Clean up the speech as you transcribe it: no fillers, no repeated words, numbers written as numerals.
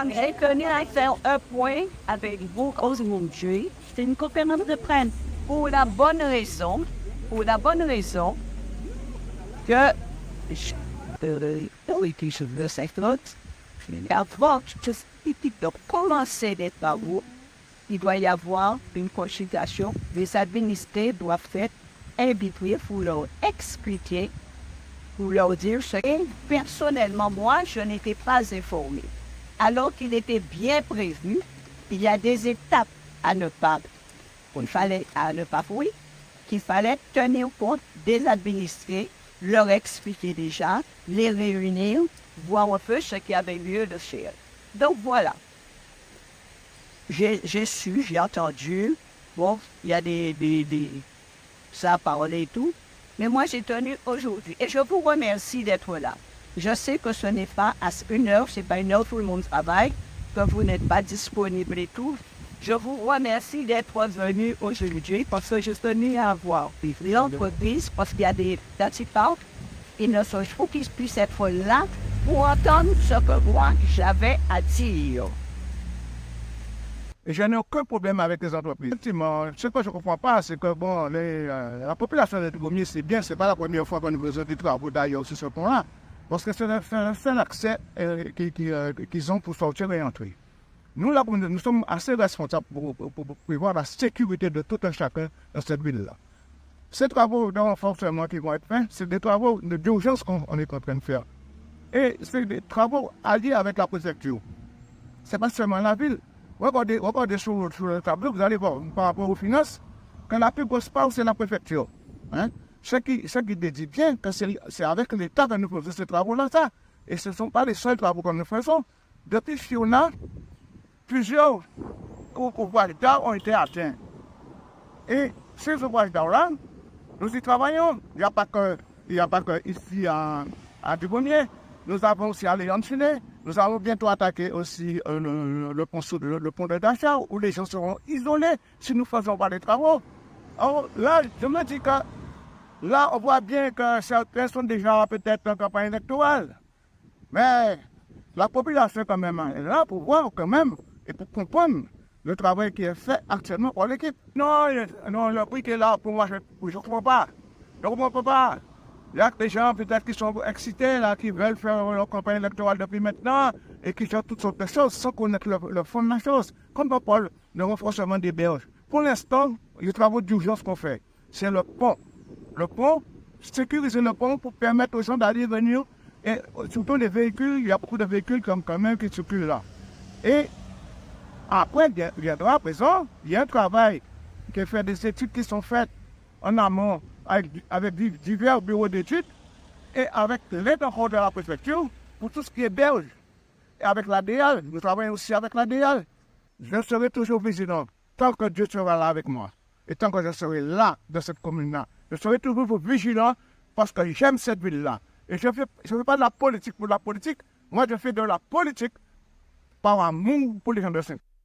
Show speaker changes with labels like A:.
A: j'ai tenu à faire un point avec vous aujourd'hui. C'est une conférence de presse pour la bonne raison, que je veux cette note. Avant de commencer les travaux, il doit y avoir une consultation. Les administrés doivent être invités pour leur expliquer, pour leur dire ce que personnellement, moi, je n'étais pas informé. Alors qu'il était bien prévu, il y a des étapes à ne pas, qu'il fallait tenir compte des administrés, leur expliquer déjà, les réunir, voir un peu ce qui avait lieu de faire. Donc voilà. J'ai entendu, bon, il y a ça a parlé et tout, mais moi j'ai tenu aujourd'hui. Et je vous remercie d'être là. Je sais que ce n'est pas à une heure, c'est pas une heure tout le monde travaille, que vous n'êtes pas disponible et tout. Je vous remercie d'être venu aujourd'hui parce que je tenais à voir l'entreprise, parce qu'il y a des participants, il faut qu'ils puissent être là pour entendre ce que moi j'avais à dire.
B: Et je n'ai aucun problème avec les entreprises. Effectivement, ce que je ne comprends pas, c'est que bon, la population de Gommiers, c'est bien, ce n'est pas la première fois qu'on nous présente des travaux d'ailleurs sur ce point-là, parce que c'est un seul accès qu'ils ont pour sortir et entrer. Nous, là, nous sommes assez responsables pour prévoir la sécurité de tout un chacun dans cette ville-là. Ces travaux de renforcement qui vont être faits, c'est des travaux d'urgence qu'on est en train de faire. Et c'est des travaux alliés avec la préfecture. Ce n'est pas seulement la ville. Regardez sur le tableau, vous allez voir par rapport aux finances, que la plus grosse part, c'est la préfecture. Hein? Ce qui dit bien que c'est avec l'État que nous faisons ces travaux-là, ça. Et ce ne sont pas les seuls travaux que nous faisons. Depuis Fiona, plusieurs ouvrages d'art ont été atteints. Et ces ouvrages d'art-là, nous y travaillons. Il n'y a pas que ici à Dubonnier. Nous avons aussi à Léon-Chiné. Nous allons bientôt attaquer aussi le pont de Dachau, où les gens seront isolés si nous ne faisons pas les travaux. Alors là, je me dis que là, on voit bien que certains sont déjà peut-être en campagne électorale. Mais la population quand même est là pour voir quand même et pour comprendre le travail qui est fait actuellement par l'équipe. Non, le prix qui est là, pour moi, je ne comprends pas. Je ne comprends pas. Il y a des gens peut-être qui sont excités, là, qui veulent faire leur campagne électorale depuis maintenant et qui font toutes sortes de choses sans connaître le fond de la chose. Comme on parle de renforcement des berges. Pour l'instant, les travaux d'urgence qu'on fait, c'est le pont. Le pont, sécuriser le pont pour permettre aux gens d'aller venir. Et surtout les véhicules, il y a beaucoup de véhicules quand même qui circulent là. Et après, viendra à présent, il y a un travail qui fait des études qui sont faites en amont avec divers bureaux d'études et avec l'aide encore de la préfecture pour tout ce qui est berge. Et avec l'ADL, nous travaillons aussi avec l'ADL. Je serai toujours vigilant tant que Dieu sera là avec moi. Et tant que je serai là dans cette commune-là, je serai toujours vigilant parce que j'aime cette ville-là. Et je ne fais pas de la politique pour la politique. Moi, je fais de la politique par amour pour les gens de Saint.